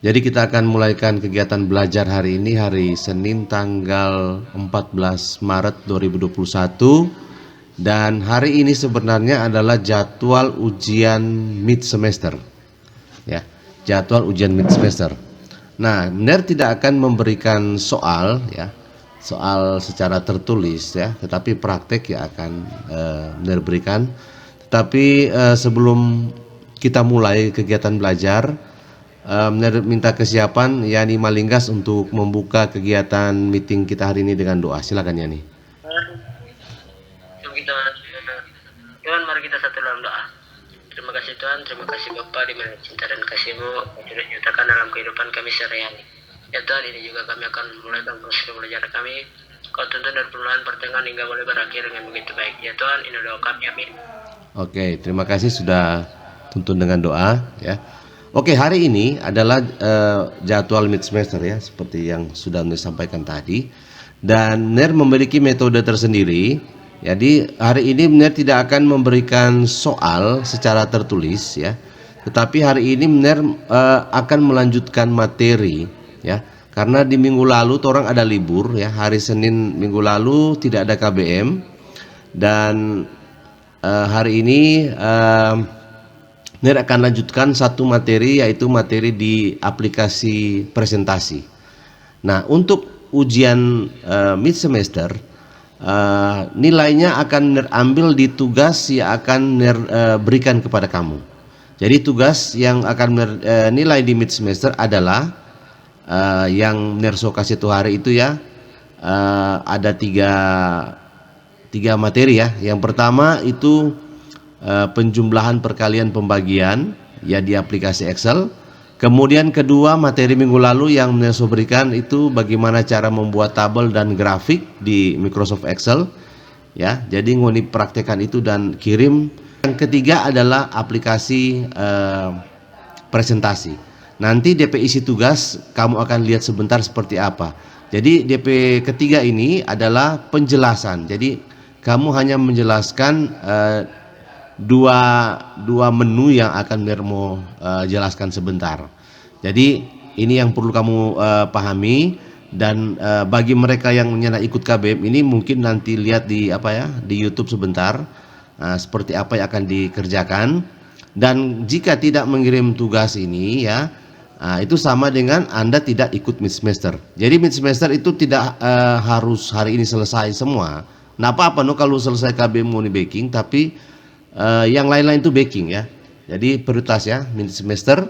Jadi kita akan mulaikan kegiatan belajar hari ini, hari Senin tanggal 14 Maret 2021. Dan hari ini sebenarnya adalah jadwal ujian mid semester. Ya, jadwal ujian mid semester. Nah, benar tidak akan memberikan soal ya, soal secara tertulis ya, tetapi praktek ya akan benar berikan. Tetapi sebelum kita mulai kegiatan belajar, minta kesiapan Yani Malinggas untuk membuka kegiatan meeting kita hari ini dengan doa. Silakan Yani. Tuhan, mari kita satu dalam doa. Terima kasih Tuhan, terima kasih Bapa, di mana cinta dan kasih-Mu sudah nyatakan dalam kehidupan kami sehari-hari. Ya Tuhan, ini juga kami akan mulai proses belajar kami. Kau tuntun dari permulaan pertengahan hingga boleh berakhir dengan begitu baik. Ya Tuhan, ini doa kami, amin. Oke, terima kasih sudah tuntun dengan doa ya. Oke, hari ini adalah jadwal mid semester ya, seperti yang sudah disampaikan tadi. Dan NER memiliki metode tersendiri. Jadi hari ini NER tidak akan memberikan soal secara tertulis ya. Tetapi hari ini NER akan melanjutkan materi ya. Karena di minggu lalu orang ada libur ya. Hari Senin minggu lalu tidak ada KBM. Dan hari ini NER akan lanjutkan satu materi, yaitu materi di aplikasi presentasi. Nah, untuk ujian mid semester, nilainya akan NER ambil di tugas yang akan NER berikan kepada kamu. Jadi tugas yang akan NER nilai di mid semester adalah yang NER so kasih itu hari itu ya, ada tiga materi ya. Yang pertama itu penjumlahan perkalian pembagian ya di aplikasi Excel. Kemudian kedua, materi minggu lalu yang saya berikan itu bagaimana cara membuat tabel dan grafik di Microsoft Excel ya. Jadi ngoni praktekan itu dan kirim. Yang ketiga adalah aplikasi presentasi. Nanti DP isi tugas kamu akan lihat sebentar seperti apa. Jadi DP ketiga ini adalah penjelasan. Jadi kamu hanya menjelaskan dua menu yang akan Nermo jelaskan sebentar. Jadi ini yang perlu kamu pahami. Dan bagi mereka yang ikut KBM ini mungkin nanti lihat di di YouTube sebentar seperti apa yang akan dikerjakan. Dan jika tidak mengirim tugas ini ya, itu sama dengan Anda tidak ikut mid semester. Jadi mid semester itu tidak harus hari ini selesai semua. Nah apa-apa kalau selesai KBM mau di baking, tapi yang lain-lain itu baking ya. Jadi prioritas ya, mid semester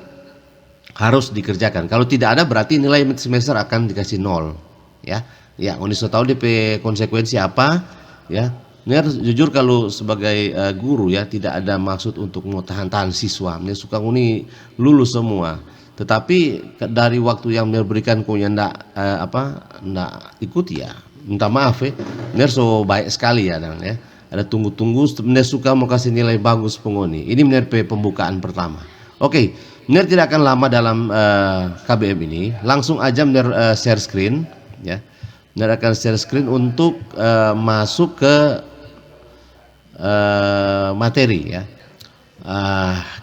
harus dikerjakan. Kalau tidak ada berarti nilai mid semester akan dikasih 0 ya. Ya, Uni so tahu DP konsekuensi apa ya. Ini jujur kalau sebagai guru ya, tidak ada maksud untuk mau tahan-tahan siswa. Ini suka Uni lulus semua. Tetapi dari waktu yang diberikan kunya ndak ndak ikut ya. Minta maaf ya. Ini so baik sekali ya dan ya. Ada tunggu-tunggu, benar suka mau kasih nilai bagus pengoni. Ini benar pembukaan pertama. Oke, benar tidak akan lama dalam KBM ini. Langsung aja benar share screen ya. Benar akan share screen untuk masuk ke materi ya.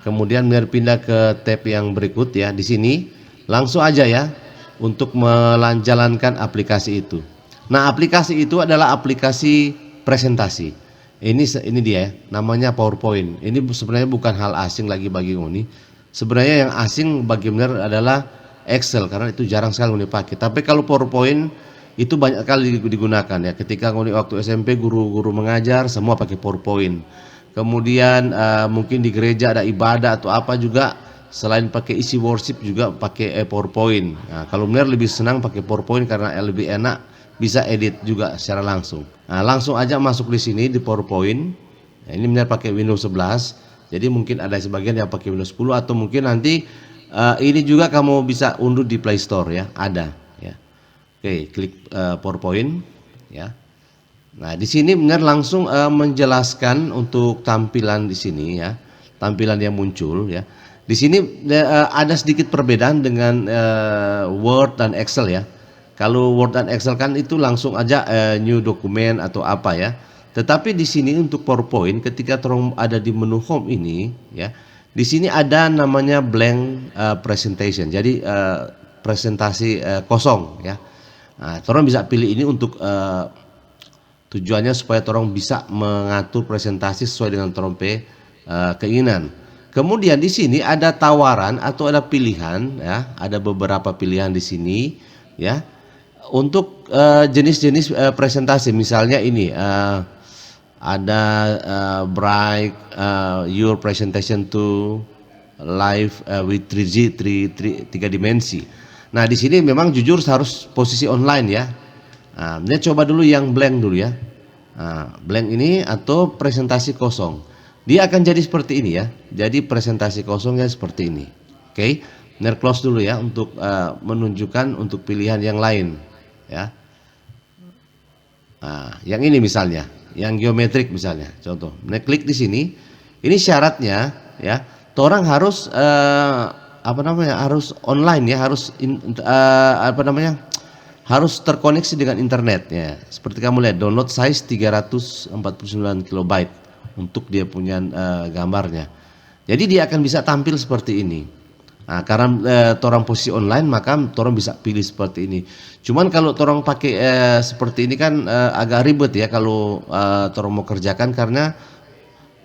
Kemudian benar pindah ke tab yang berikut ya. Di sini langsung aja ya untuk menjalankan aplikasi itu. Nah, aplikasi itu adalah aplikasi presentasi. Ini dia namanya PowerPoint. Ini sebenarnya bukan hal asing lagi bagi Uni. Sebenarnya yang asing bagi benar adalah Excel karena itu jarang sekali Uni pakai. Tapi kalau PowerPoint itu banyak kali digunakan ya. Ketika Uni waktu SMP guru-guru mengajar semua pakai PowerPoint. Kemudian mungkin di gereja ada ibadah atau apa juga selain pakai isi worship juga pakai PowerPoint. Nah, kalau benar lebih senang pakai PowerPoint karena lebih enak, bisa edit juga secara langsung. Nah, langsung aja masuk di sini di PowerPoint. Nah, ini benar pakai Windows 11. Jadi mungkin ada sebagian yang pakai Windows 10 atau mungkin nanti ini juga kamu bisa unduh di Play Store ya, ada ya. Oke, klik PowerPoint ya. Nah, di sini benar langsung menjelaskan untuk tampilan di sini ya. Tampilan yang muncul ya. Di sini ada sedikit perbedaan dengan Word dan Excel ya. Kalau Word dan Excel kan itu langsung aja new dokumen atau apa ya. Tetapi di sini untuk PowerPoint ketika terong ada di menu home ini ya, Di sini ada namanya blank presentation. Jadi presentasi kosong ya. Nah, orang bisa pilih ini untuk tujuannya supaya orang bisa mengatur presentasi sesuai dengan orang keinginan. Kemudian di sini ada tawaran atau ada pilihan ya, ada beberapa pilihan di sini ya. Untuk jenis-jenis presentasi misalnya ini ada bright your presentation to live with 3D, tiga dimensi. Nah, di sini memang jujur harus posisi online ya. Nah, ini coba dulu yang blank dulu ya. Nah, blank ini atau presentasi kosong. Dia akan jadi seperti ini ya. Jadi presentasi kosongnya seperti ini. Oke. Benar close dulu ya untuk menunjukkan untuk pilihan yang lain ya. Nah, yang ini misalnya, yang geometrik misalnya. Contoh, klik di sini. Ini syaratnya ya. Orang harus harus online ya, harus harus terkoneksi dengan internet ya. Seperti kamu lihat, download size 349 kilobyte untuk dia punya gambarnya. Jadi dia akan bisa tampil seperti ini. Nah, karena torang posisi online maka torang bisa pilih seperti ini. Cuman kalau torang pakai seperti ini kan agak ribet ya kalau torang mau kerjakan, karena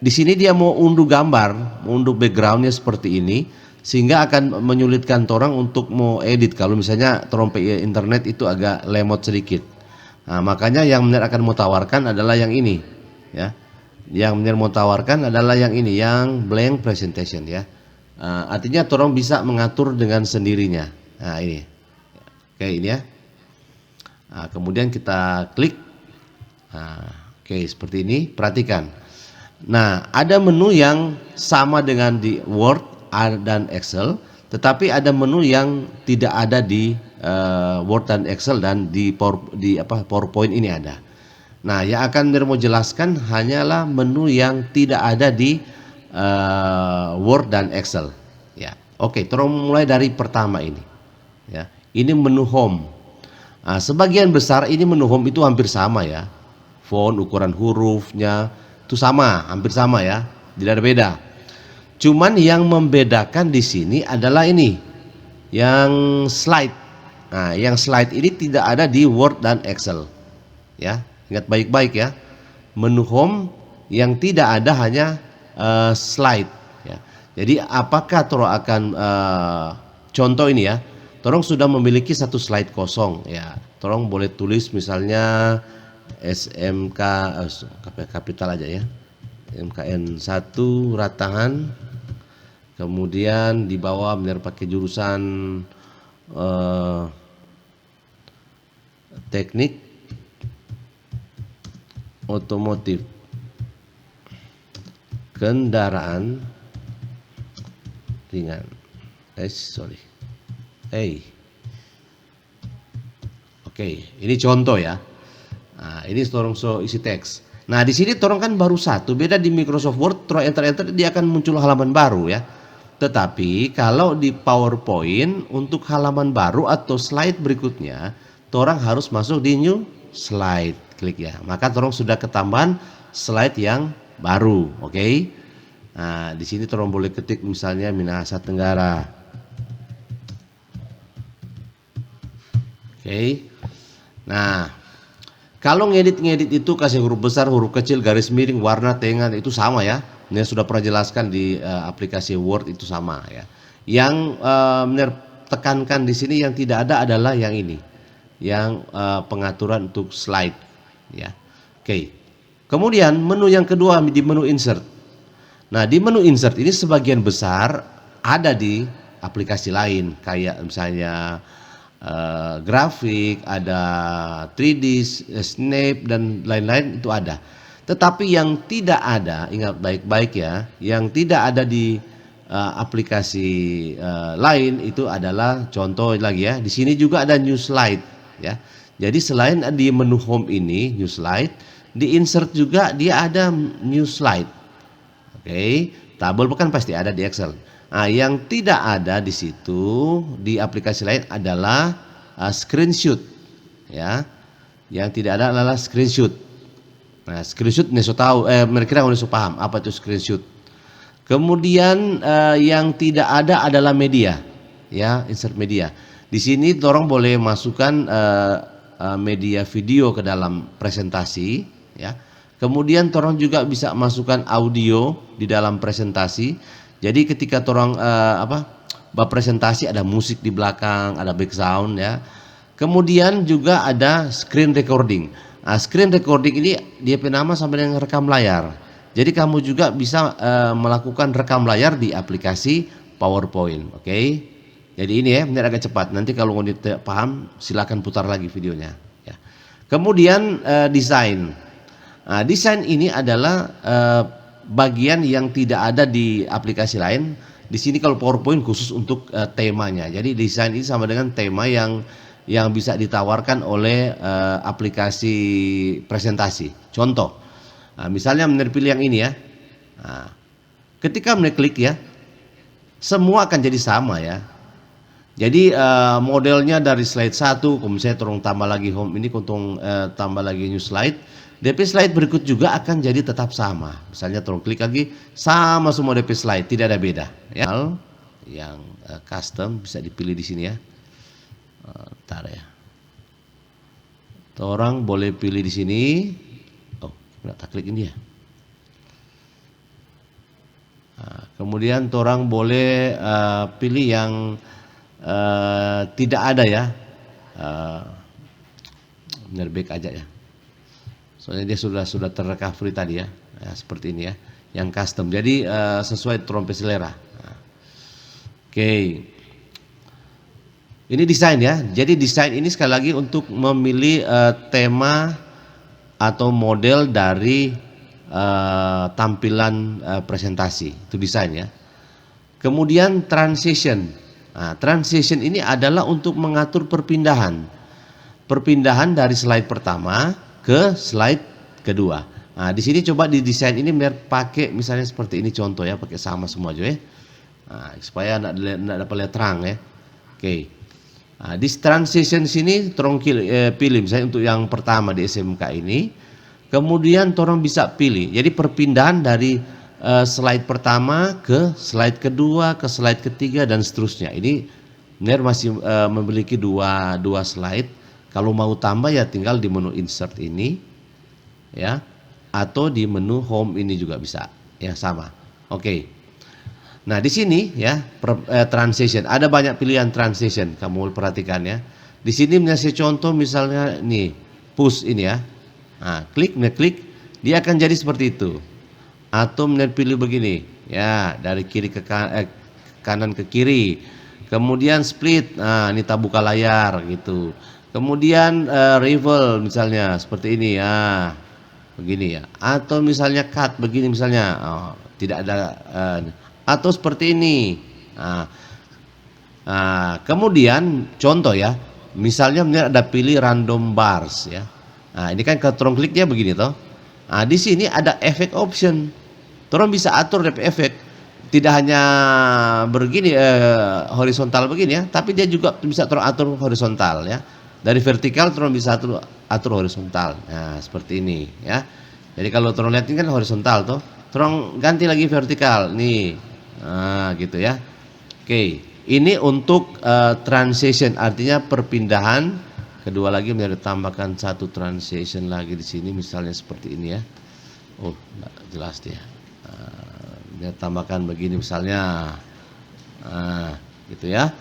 di sini dia mau unduh gambar, mau unduh backgroundnya seperti ini, sehingga akan menyulitkan torang untuk mau edit. Kalau misalnya torang pakai internet itu agak lemot sedikit. Nah, makanya yang benar akan mau tawarkan adalah yang ini ya. Yang benar mau tawarkan adalah yang ini, yang blank presentation ya. Artinya torang bisa mengatur dengan sendirinya. Nah, ini. Oke, ini ya. Nah, kemudian kita klik. Nah, oke, seperti ini. Perhatikan. Nah, ada menu yang sama dengan di Word dan Excel, tetapi ada menu yang tidak ada di Word dan Excel, dan di PowerPoint ini ada. Nah, yang akan mau jelaskan hanyalah menu yang tidak ada di Word dan Excel ya. Oke, terus mulai dari pertama ini ya. Ini menu home. Nah, sebagian besar ini menu home itu hampir sama ya. Font, ukuran hurufnya itu sama, hampir sama ya. Tidak ada beda. Cuman yang membedakan di sini adalah ini, yang slide. Nah, yang slide ini tidak ada di Word dan Excel ya. Ingat baik-baik ya. Menu home yang tidak ada hanya slide ya. Jadi apakah torong akan contoh ini ya, torong sudah memiliki satu slide kosong ya, torong boleh tulis misalnya SMK kapital aja ya, MKN 1 Ratahan, kemudian di bawah benar pakai jurusan teknik otomotif kendaraan ringan. Oke, ini contoh ya. Nah, ini torong isi teks. Nah, di sini torong kan baru satu, beda di Microsoft Word, torong enter dia akan muncul halaman baru ya. Tetapi kalau di PowerPoint untuk halaman baru atau slide berikutnya, torong harus masuk di new slide, klik ya. Maka torong sudah ketambahan slide yang baru, oke. Nah, di sini torong boleh ketik misalnya Minahasa Tenggara. Oke. Nah, kalau ngedit itu kasih huruf besar, huruf kecil, garis miring, warna, tengah, itu sama ya. Ini sudah pernah jelaskan di aplikasi Word, itu sama ya. Yang tekankan di sini yang tidak ada adalah yang ini, yang pengaturan untuk slide ya. Oke. Kemudian menu yang kedua di menu insert. Nah, di menu insert ini sebagian besar ada di aplikasi lain, kayak misalnya grafik, ada 3D, Snap dan lain-lain itu ada. Tetapi yang tidak ada, ingat baik-baik ya, yang tidak ada di aplikasi lain itu adalah contoh lagi ya. Di sini juga ada new slide ya. Jadi selain di menu home ini new slide, di insert juga dia ada new slide. Oke, tabel bukan pasti ada di Excel. Nah, yang tidak ada di situ di aplikasi lain adalah screenshot ya. Yang tidak ada adalah screenshot. Nah, screenshot nih so tahu mereka udah so paham apa itu screenshot. Kemudian yang tidak ada adalah media, ya, insert media. Di sini orang boleh masukkan media video ke dalam presentasi, ya. Kemudian orang juga bisa masukkan audio di dalam presentasi. Jadi ketika orang presentasi ada musik di belakang, ada background, ya. Kemudian juga ada screen recording. Nah, screen recording ini dia nama sama dengan rekam layar. Jadi kamu juga bisa melakukan rekam layar di aplikasi PowerPoint, oke? Jadi ini ya, ini agak cepat. Nanti kalau mau tidak paham, silakan putar lagi videonya. Ya. Kemudian desain. Nah, desain ini adalah bagian yang tidak ada di aplikasi lain. Di sini kalau PowerPoint khusus untuk temanya. Jadi desain ini sama dengan tema yang bisa ditawarkan oleh aplikasi presentasi. Contoh. Nah, misalnya pilih yang ini ya. Nah, ketika klik ya, semua akan jadi sama ya. Jadi modelnya dari slide 1, kalau misalnya tolong tambah lagi home ini, tambah lagi new slide. DP slide berikut juga akan jadi tetap sama. Misalnya tolong klik lagi, sama semua DP slide, tidak ada beda. Ya. Yang custom bisa dipilih di sini ya. Ntar ya. Orang boleh pilih di sini. Tak klik ini ya. Nah, kemudian orang boleh pilih yang tidak ada ya. Back aja ya. Soalnya dia sudah terrecovery tadi ya. Nah, seperti ini ya. Yang custom. Jadi sesuai trompet selera. Nah. Oke. Ini desain ya. Jadi desain ini sekali lagi untuk memilih tema atau model dari tampilan presentasi, itu desain ya. Kemudian transition. Nah, transition ini adalah untuk mengatur perpindahan dari slide pertama ke slide kedua. Nah, di sini coba di desain ini biar pakai misalnya seperti ini contoh ya, pakai sama semua aja ya. Nah, supaya enggak dapat lihat terang ya. Oke. Nah, di transition sini torong pilih misalnya untuk yang pertama di SMK ini, kemudian torong bisa pilih. Jadi perpindahan dari slide pertama ke slide kedua, ke slide ketiga dan seterusnya. Ini benar masih memiliki dua slide. Kalau mau tambah ya tinggal di menu insert ini, ya, atau di menu home ini juga bisa, ya sama. Oke. Nah di sini ya transition, ada banyak pilihan transition, kamu perhatikan ya. Di sini menjadi contoh misalnya nih push ini ya. Nah, klik, dia akan jadi seperti itu. Atau pilih begini, ya dari kiri ke kanan ke kiri. Kemudian split, nah ini tak buka layar gitu. Kemudian reveal misalnya seperti ini ya, begini ya. Atau misalnya cut begini misalnya, tidak ada. Atau seperti ini. Nah, kemudian contoh ya, misalnya ada pilih random bars ya. Nah, ini kan kalau klik dia begini toh. Nah, di sini ada efek option. Orang bisa atur efek. Tidak hanya begini horizontal begini ya, tapi dia juga bisa atur horizontal ya. Dari vertikal orang bisa atur horizontal. Nah, seperti ini ya. Jadi kalau orang lihat ini kan horizontal toh. Orang ganti lagi vertikal nih. Nah, gitu ya. Oke, ini untuk transition, artinya perpindahan. Kedua lagi menjadi tambahkan satu transition lagi di sini, misalnya seperti ini ya. Oh, enggak jelas dia. Dia tambahkan begini misalnya, gitu ya.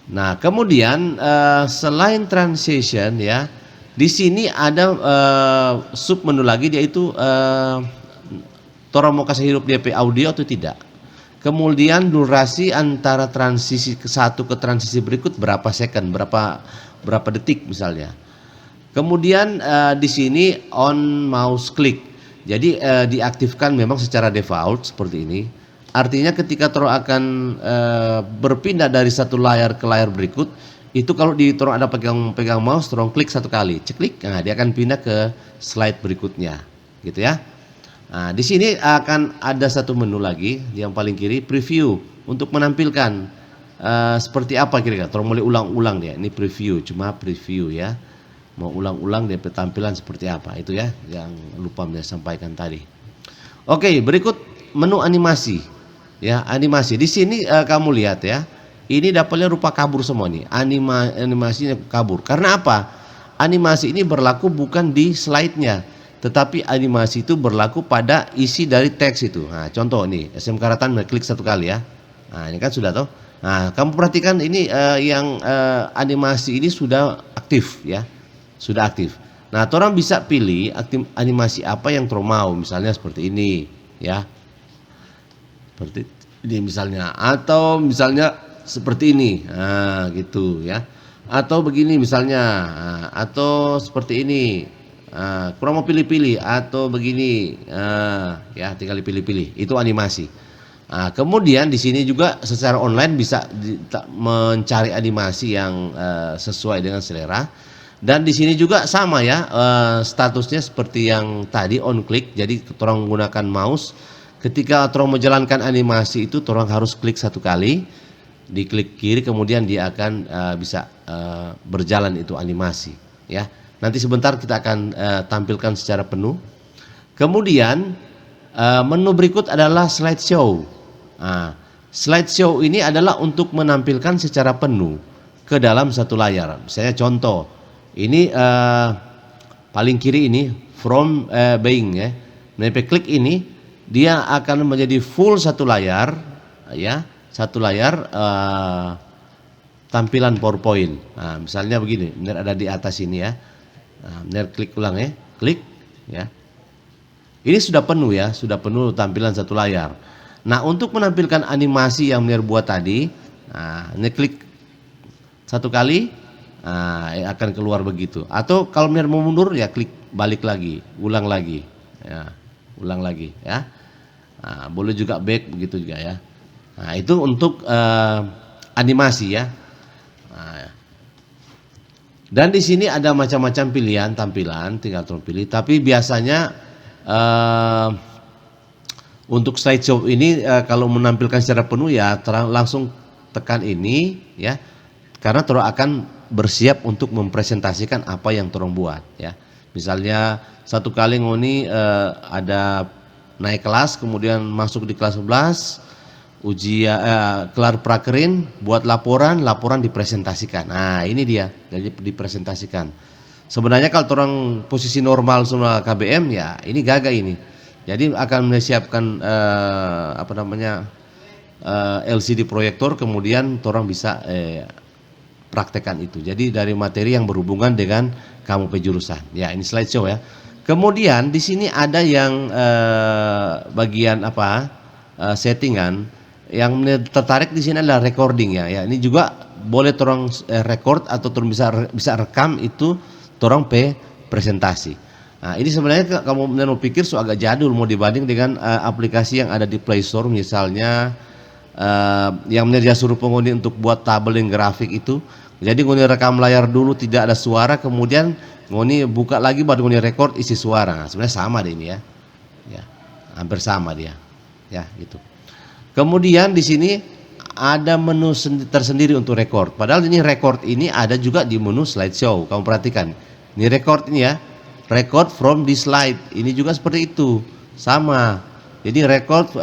Nah, kemudian selain transition ya, di sini ada sub menu lagi, yaitu orang mau kasih hidup DP audio atau tidak. Kemudian durasi antara transisi ke satu ke transisi berikut berapa second, berapa detik misalnya. Kemudian di sini on mouse click. Jadi diaktifkan memang secara default seperti ini. Artinya ketika torong akan berpindah dari satu layar ke layar berikut, itu kalau di torong ada pegang mouse, torong klik satu kali, ceklik, nah dia akan pindah ke slide berikutnya, gitu ya. Nah, di sini akan ada satu menu lagi yang paling kiri, preview, untuk menampilkan seperti apa kira-kira. Torong mulai ulang-ulang dia. Ini preview, cuma preview ya. Mau ulang-ulang dia tampilan seperti apa, itu ya yang lupa saya sampaikan tadi. Oke, berikut menu animasi, ya animasi. Di sini kamu lihat ya, ini dapatnya rupa kabur semua nih, animasinya kabur. Karena apa? Animasi ini berlaku bukan di slide-nya, tetapi animasi itu berlaku pada isi dari teks itu. Nah, contoh nih, SMK Ratan klik satu kali ya. Nah, ini kan sudah toh. Nah, kamu perhatikan ini yang animasi ini sudah aktif ya, sudah aktif. Nah, orang bisa pilih animasi apa yang orang mau, misalnya seperti ini, ya, seperti ini misalnya, atau misalnya seperti ini, nah, gitu ya, atau begini misalnya, nah, atau seperti ini, kurang mau pilih-pilih, atau begini, ya, tinggal pilih-pilih, itu animasi. Nah, kemudian di sini juga secara online bisa mencari animasi yang sesuai dengan selera. Dan di sini juga sama ya, statusnya seperti yang tadi on click. Jadi orang menggunakan mouse. Ketika orang menjalankan animasi itu, orang harus klik satu kali, diklik kiri, kemudian dia akan bisa berjalan itu animasi. Ya, nanti sebentar kita akan tampilkan secara penuh. Kemudian menu berikut adalah slideshow. Nah, slideshow ini adalah untuk menampilkan secara penuh ke dalam satu layar. Misalnya contoh. Ini paling kiri ini from Being ya. Menepi klik ini dia akan menjadi full satu layar ya, satu layar tampilan PowerPoint. Nah, misalnya begini, ini ada di atas ini ya. Nah, ini klik ulang ya, klik ya. Ini sudah penuh ya, sudah penuh tampilan satu layar. Nah, untuk menampilkan animasi yang Miner buat tadi, nah, ini klik satu kali. Nah, akan keluar begitu. Atau kalau Miner mau mundur ya klik balik lagi, ulang lagi, ya, ulang lagi, ya. Nah, boleh juga back begitu juga ya. Nah, itu untuk animasi ya. Nah, dan di sini ada macam-macam pilihan tampilan, tinggal pilih. Tapi biasanya untuk slideshow ini kalau menampilkan secara penuh ya langsung tekan ini ya, karena terus akan bersiap untuk mempresentasikan apa yang torong buat ya. Misalnya satu kali ngoni ada naik kelas, kemudian masuk di kelas 11, ujian kelar prakerin, buat laporan dipresentasikan. Nah, ini dia, jadi dipresentasikan. Sebenarnya kalau torong posisi normal semua KBM ya ini gagah ini. Jadi akan menyiapkan apa namanya LCD proyektor, kemudian torong bisa praktekkan itu. Jadi dari materi yang berhubungan dengan kamu penjurusan. Ya, ini slideshow ya. Kemudian di sini ada yang bagian apa settingan yang tertarik di sini adalah recording ya. Ya, ini juga boleh torong record atau torong bisa rekam itu torong presentasi. Nah, ini sebenarnya kamu mau pikir agak jadul mau dibanding dengan aplikasi yang ada di Play Store misalnya. Yang menerja suruh penghuni untuk buat tabel grafik itu. Jadi ngoni rekam layar dulu tidak ada suara, kemudian ngoni buka lagi baru ngoni record isi suara. Nah, sebenarnya sama deh ini ya. Ya, hampir sama dia. Ya, gitu. Kemudian di sini ada menu tersendiri untuk record. Padahal ini record ini ada juga di menu slideshow. Kamu perhatikan. Ini record ini ya. Record from the slide. Ini juga seperti itu. Sama. Jadi record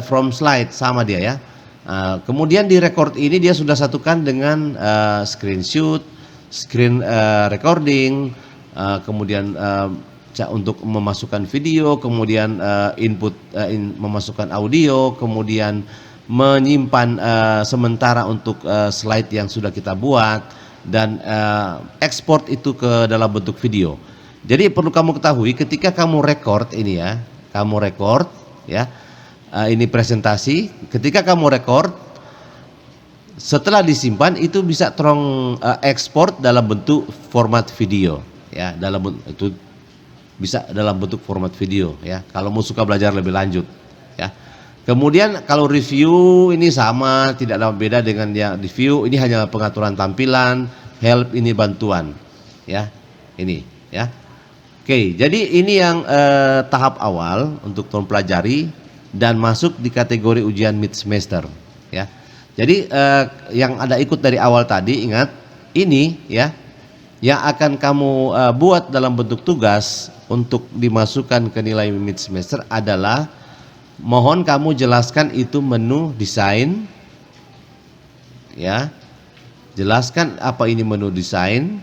from slide sama dia ya. Kemudian di record ini dia sudah satukan dengan screenshot, screen recording, kemudian untuk memasukkan video, kemudian input memasukkan audio, kemudian menyimpan sementara untuk slide yang sudah kita buat dan ekspor itu ke dalam bentuk video. Jadi perlu kamu ketahui ketika kamu record ini ya, kamu record ya. Ini presentasi, ketika kamu record setelah disimpan itu bisa terong ekspor dalam bentuk format video ya, itu bisa dalam bentuk format video ya, kalau mau suka belajar lebih lanjut ya. Kemudian kalau review ini sama, tidak ada beda dengan yang review, ini hanya pengaturan tampilan, help ini bantuan ya, ini ya. Oke, jadi ini yang tahap awal untuk terong pelajari dan masuk di kategori ujian mid semester ya. Jadi yang ada ikut dari awal tadi ingat ini ya, yang akan kamu buat dalam bentuk tugas untuk dimasukkan ke nilai mid semester adalah mohon kamu jelaskan itu menu desain, ya. Jelaskan apa ini menu desain.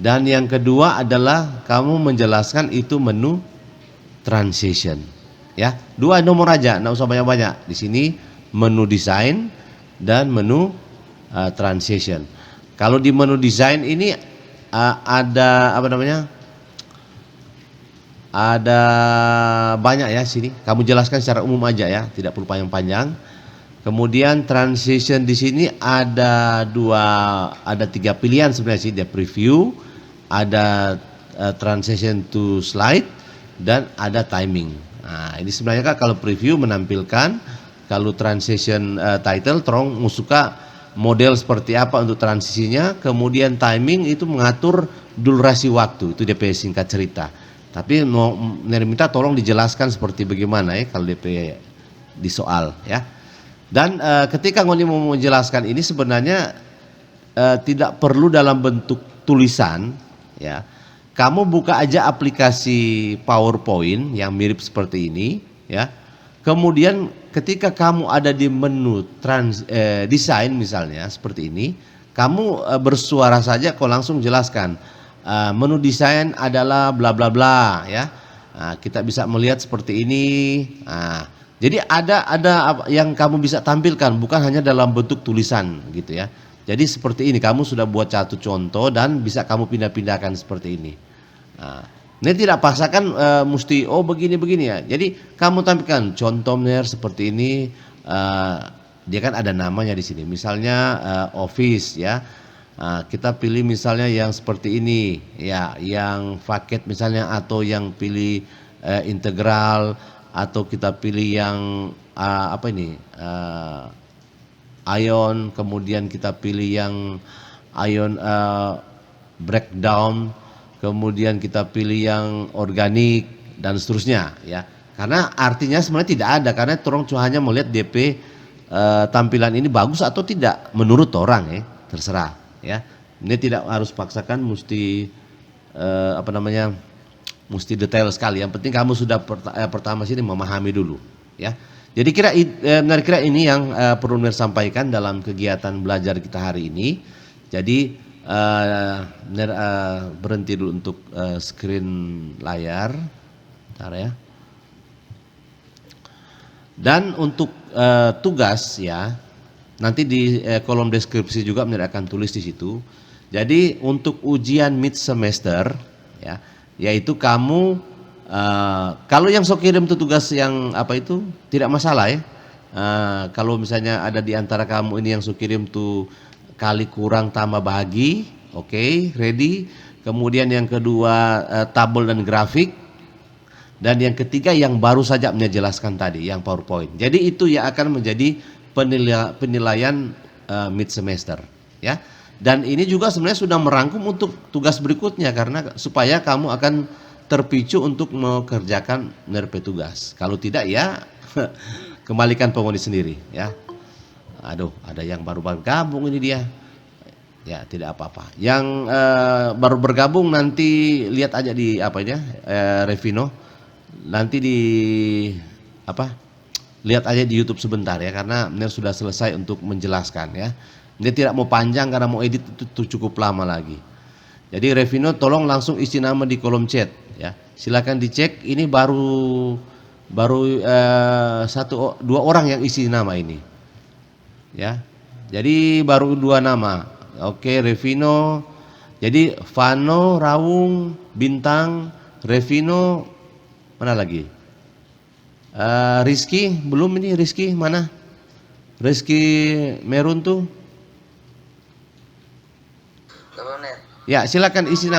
Dan yang kedua adalah kamu menjelaskan itu menu transition, ya. 2 nomor aja, nggak usah banyak-banyak. Di sini menu desain dan menu transition. Kalau di menu desain ini ada apa namanya? Ada banyak ya sini. Kamu jelaskan secara umum aja ya, tidak perlu panjang-panjang. Kemudian transition di sini ada 3 pilihan sebenarnya sih, ada preview, ada transition to slide, dan ada timing. Nah, ini sebenarnya kan kalau preview menampilkan, kalau transition title terong suka model seperti apa untuk transisinya, kemudian timing itu mengatur durasi waktu, itu DP singkat cerita. Tapi mau minta tolong dijelaskan seperti bagaimana ya kalau DP di soal ya. Dan ketika Ngoni mau menjelaskan ini sebenarnya tidak perlu dalam bentuk tulisan ya. Kamu buka aja aplikasi PowerPoint yang mirip seperti ini ya. Kemudian ketika kamu ada di menu desain misalnya seperti ini, kamu bersuara saja kau langsung jelaskan menu desain adalah bla bla bla ya. Nah, kita bisa melihat seperti ini. Nah, jadi ada yang kamu bisa tampilkan bukan hanya dalam bentuk tulisan gitu ya. Jadi seperti ini kamu sudah buat satu contoh dan bisa kamu pindah-pindahkan seperti ini. Nah, ini tidak paksakan mesti begini-begini ya. Jadi kamu tampilkan contohnya seperti ini. Dia kan ada namanya di sini. Misalnya office ya. Kita pilih misalnya yang seperti ini ya, yang paket misalnya, atau yang pilih integral, atau kita pilih yang apa ini ion, kemudian kita pilih yang ion breakdown, kemudian kita pilih yang organik dan seterusnya ya. Karena artinya sebenarnya tidak ada, karena orang cuma hanya melihat DP tampilan ini bagus atau tidak menurut orang ya, terserah ya. Ini tidak harus paksakan mesti apa namanya, mesti detail sekali. Yang penting kamu sudah pertama sini memahami dulu ya. Jadi kira ini yang perlu sampaikan dalam kegiatan belajar kita hari ini. Jadi berhenti dulu untuk screen layar, bentar ya. Dan untuk tugas ya, nanti di kolom deskripsi juga akan tulis di situ. Jadi untuk ujian mid semester ya, yaitu kamu kalau yang sok kirim itu tugas yang apa itu tidak masalah ya. Kalau misalnya ada di antara kamu ini yang sok kirim tuh kali kurang tambah bahagi, oke, ready. Kemudian yang kedua tabel dan grafik, dan yang ketiga yang baru saja menjelaskan tadi yang PowerPoint. Jadi itu yang akan menjadi penilaian mid semester ya. Dan ini juga sebenarnya sudah merangkum untuk tugas berikutnya, karena supaya kamu akan terpicu untuk mengerjakan nerpe tugas. Kalau tidak ya kembalikan pengundi sendiri ya. Aduh, ada yang baru bergabung ini dia. Ya, tidak apa-apa. Yang baru bergabung nanti lihat aja di apa ya, Revino. Nanti di apa? Lihat aja di YouTube sebentar ya, karena ini sudah selesai untuk menjelaskan ya. Ini tidak mau panjang karena mau edit itu cukup lama lagi. Jadi Revino tolong langsung isi nama di kolom chat ya. Silakan dicek, ini baru 1-2 orang yang isi nama ini. Ya. Jadi baru 2 nama. Oke, Revino. Jadi Vano, Rawung, Bintang, Revino, mana lagi? Rizky, belum ini Rizky mana? Rizky Merun tuh. Ya, silakan isi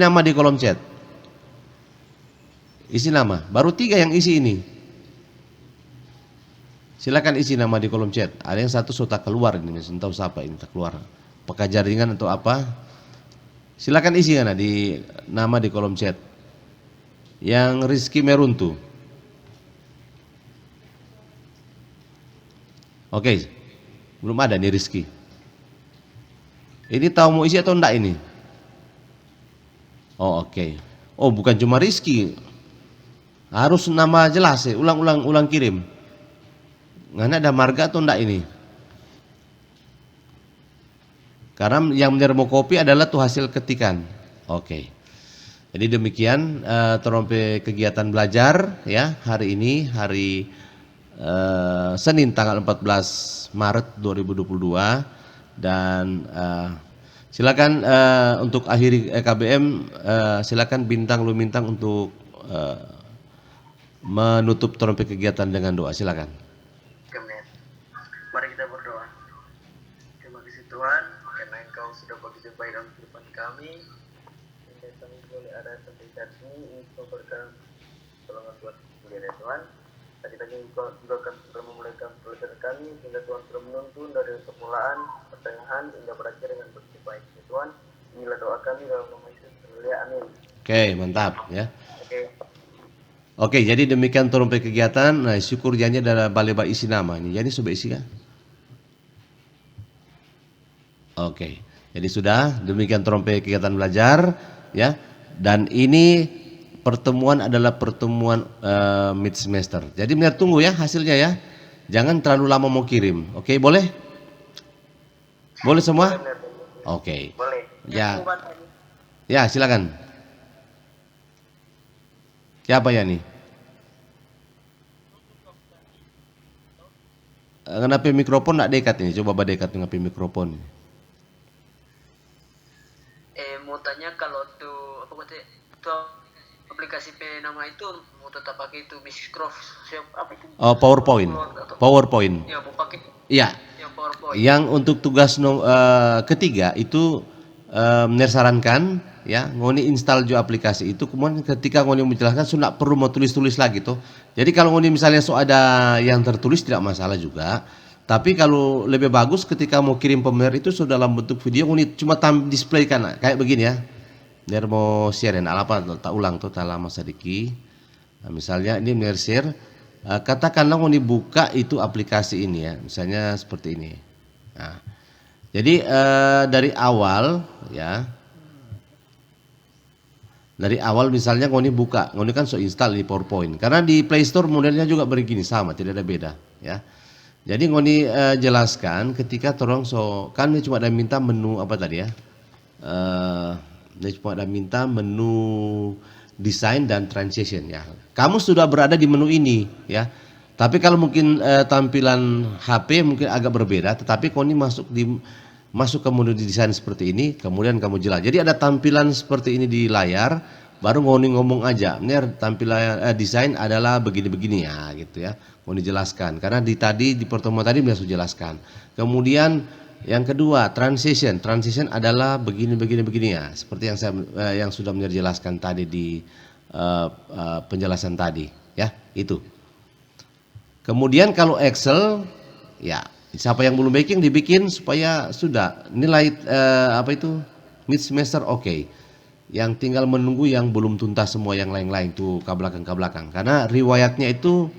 nama di kolom chat. Isi nama. Baru 3 yang isi ini. Silakan isi nama di kolom chat. Ada yang satu sudah keluar ini, entah siapa ini tak keluar. Apakah jaringan atau apa? Silakan isi kan di nama di kolom chat. Yang Rizky Meruntu. Oke. Belum ada nih Rizky. Ini tahu mau isi atau enggak ini? Oh, oke. Oh, bukan cuma Rizky. Harus nama jelas ya, ulang kirim. Ngana ada marga atau enggak ini? Karena yang menermokopi adalah tuh hasil ketikan. Oke. Jadi demikian terompe kegiatan belajar ya hari ini hari Senin tanggal 14 Maret 2022 dan silakan untuk akhiri KBM silakan Bintang Lumintang untuk menutup terompe kegiatan dengan doa. Silakan. Amin. Mari kita berdoa. Terima kasih Tuhan karena Engkau sudah begitu baik dalam kehidupan kami. Sehingga kami boleh ada sampai saat ini untuk berkat tolongan Tuhan ya Tuhan. Tadi Engkau juga akan sudah memulaikan pelajaran kami sehingga Tuhan sudah menuntun dari permulaan, pertengahan hingga berakhir dengan begitu baik ya Tuhan. Inilah doa kami dalam nama Yesus. Amin. Oke, mantap ya. Oke. Oke, jadi demikian terompe kegiatan. Nah, syukur janji adalah balai isi nama ini. Jadi sudah isi kan? Oke, jadi sudah demikian terompe kegiatan belajar ya. Dan ini pertemuan adalah pertemuan mid semester. Jadi benar tunggu ya hasilnya ya. Jangan terlalu lama mau kirim. Oke, boleh? Boleh semua? Oke. Boleh. Ya. Ya, silakan. Siapa ya nih? Kenapa mikrofon nak dekat ini? Coba dekat dengan mikrofon. Mau tanya kalau tuh apa tuh aplikasi nama itu mau tetap pakai itu Microsoft apa itu? Oh, PowerPoint. PowerPoint. Ya, mau pakai. Iya. Yang PowerPoint. Yang untuk tugas ketiga itu sarankan ya ngoni install jo aplikasi itu, kemudian ketika ngoni menjelaskan sudah perlu mau tulis lagi tuh. Jadi kalau ngoni misalnya ada yang tertulis tidak masalah juga, tapi kalau lebih bagus ketika mau kirim pemer itu sudah dalam bentuk video, ngoni cuma display kan kayak begini ya. Biar mau share apa tak ulang tuh tak lama sedikit. Nah, misalnya ini share katakanlah ngoni buka itu aplikasi ini ya, misalnya seperti ini. Nah, jadi dari awal ya. Dari awal misalnya ngoni buka, ngoni kan so install di PowerPoint. Karena di Play Store modelnya juga begini sama, tidak ada beda ya. Jadi ngoni jelaskan ketika torong kan dia cuma ada minta menu apa tadi ya. Dia cuma ada minta menu desain dan transition ya. Kamu sudah berada di menu ini ya. Tapi kalau mungkin tampilan HP mungkin agak berbeda, tetapi ngoni masuk ke menu desain seperti ini, kemudian kamu jelas. Jadi ada tampilan seperti ini di layar, baru ngoni ngomong aja. Ini tampilan desain adalah begini-begini ya, gitu ya. Ngoni jelaskan. Karena di pertemuan tadi sudah jelaskan. Kemudian yang kedua, transition adalah begini ya, seperti yang sudah menjelaskan tadi di penjelasan tadi, ya itu. Kemudian kalau Excel, ya. Siapa yang belum baking dibikin supaya sudah nilai mid semester oke. Yang tinggal menunggu yang belum tuntas semua yang lain-lain tuh ke belakang. Karena riwayatnya itu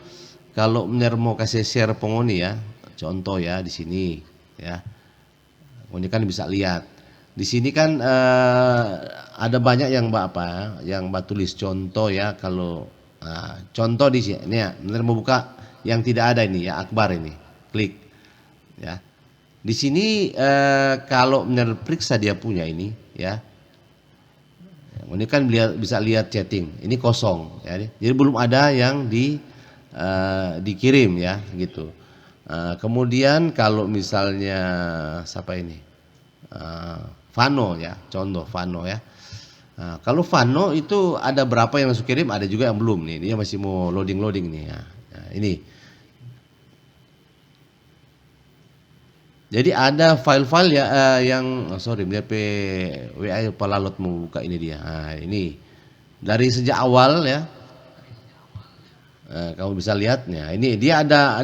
kalau mau kasih share pengoni ya, contoh ya di sini ya. Pengoni kan bisa lihat. Di sini kan ada banyak yang tulis contoh ya kalau contoh di sini ya, mau buka yang tidak ada ini ya Akbar ini. Klik. Ya, di sini kalau periksa dia punya ini, ya, ini kan bisa lihat chatting, ini kosong, ya, jadi belum ada yang dikirim ya, gitu. Kemudian kalau misalnya siapa ini, Vano ya, contoh Vano ya. Kalau Vano itu ada berapa yang masuk kirim, ada juga yang belum nih, dia masih mau loading nih ya. Nah, ini. Jadi ada file-file ya yang melihat WA pelalot mau buka ini dia. Nah, ini dari sejak awal ya. Kamu bisa lihatnya. Ini dia ada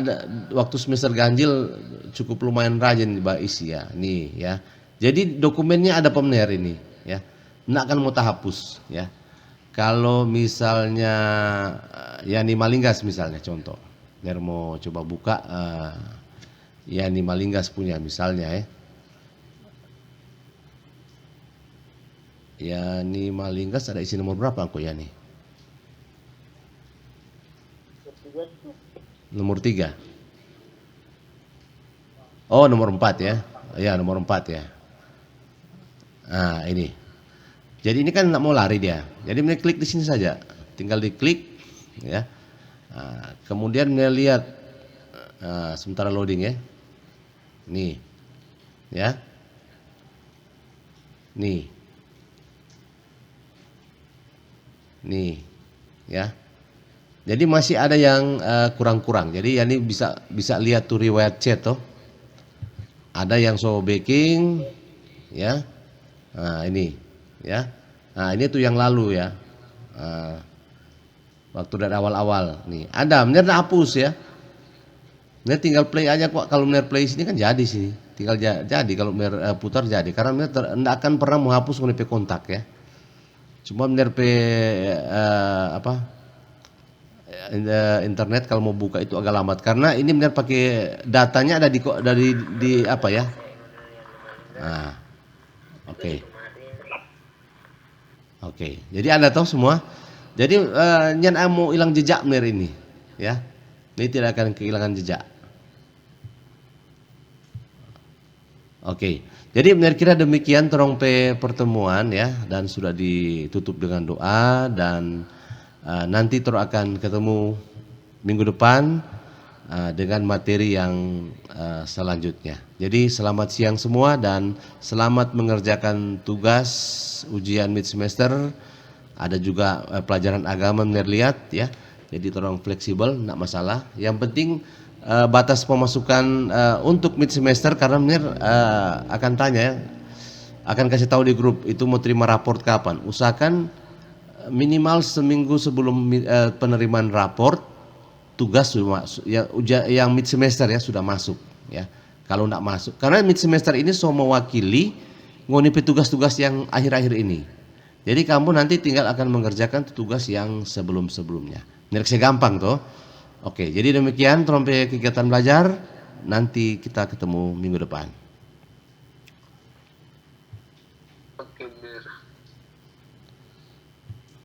waktu semester ganjil cukup lumayan rajin Mbak isi ya. Nih ya. Jadi dokumennya ada pemener ini ya. Nggak akan mau hapus ya. Kalau misalnya Yani Malinggas misalnya contoh. Biar mau coba buka Yani Malinggas punya misalnya ya. Yani Malinggas ada isi nomor berapa kok Yani? Nomor 3. Oh, nomor 4 ya. Ya, nomor 4 ya. Nah, ini. Jadi ini kan nggak mau lari dia. Jadi Mir klik di sini saja. Tinggal diklik ya. Nah, kemudian Mir lihat sementara loading ya. Nih. Ya. Nih. Nih. Ya. Jadi masih ada yang kurang-kurang. Jadi ya ini bisa lihat tuh riwayat chat toh. Ada yang show backing ya. Nah, ini ya. Nah, ini tuh yang lalu ya. Waktu dari awal-awal nih. Ada, bener hapus ya. Bener tinggal play aja kok. Kalau bener play sini kan jadi sini. Tinggal jadi kalau bener putar jadi. Karena bener enggak akan pernah menghapus UNP kontak ya. Cuma bener internet kalau mau buka itu agak lambat karena ini benar pakai datanya ada di apa ya. Nah, oke. Oke. Jadi Anda tahu semua. Jadi nyan mau hilang jejak benar ini ya. Ini tidak akan kehilangan jejak. Oke. Jadi benar kira demikian terong pertemuan ya dan sudah ditutup dengan doa dan nanti terus akan ketemu minggu depan dengan materi yang selanjutnya. Jadi selamat siang semua dan selamat mengerjakan tugas ujian mid semester. Ada juga pelajaran agama lihat ya. Jadi tolong fleksibel, enggak masalah. Yang penting batas pemasukan untuk mid semester karena akan tanya ya, akan kasih tahu di grup itu mau terima raport kapan. Usahakan minimal seminggu sebelum penerimaan raport tugas sudah ya, yang mid semester ya sudah masuk ya. Kalau enggak masuk karena mid semester ini semua mewakili ngonipi tugas-tugas yang akhir-akhir ini. Jadi kamu nanti tinggal akan mengerjakan tugas yang sebelum-sebelumnya. Ini gampang toh. Oke, jadi demikian trompe kegiatan belajar. Nanti kita ketemu minggu depan. Oke, Mir.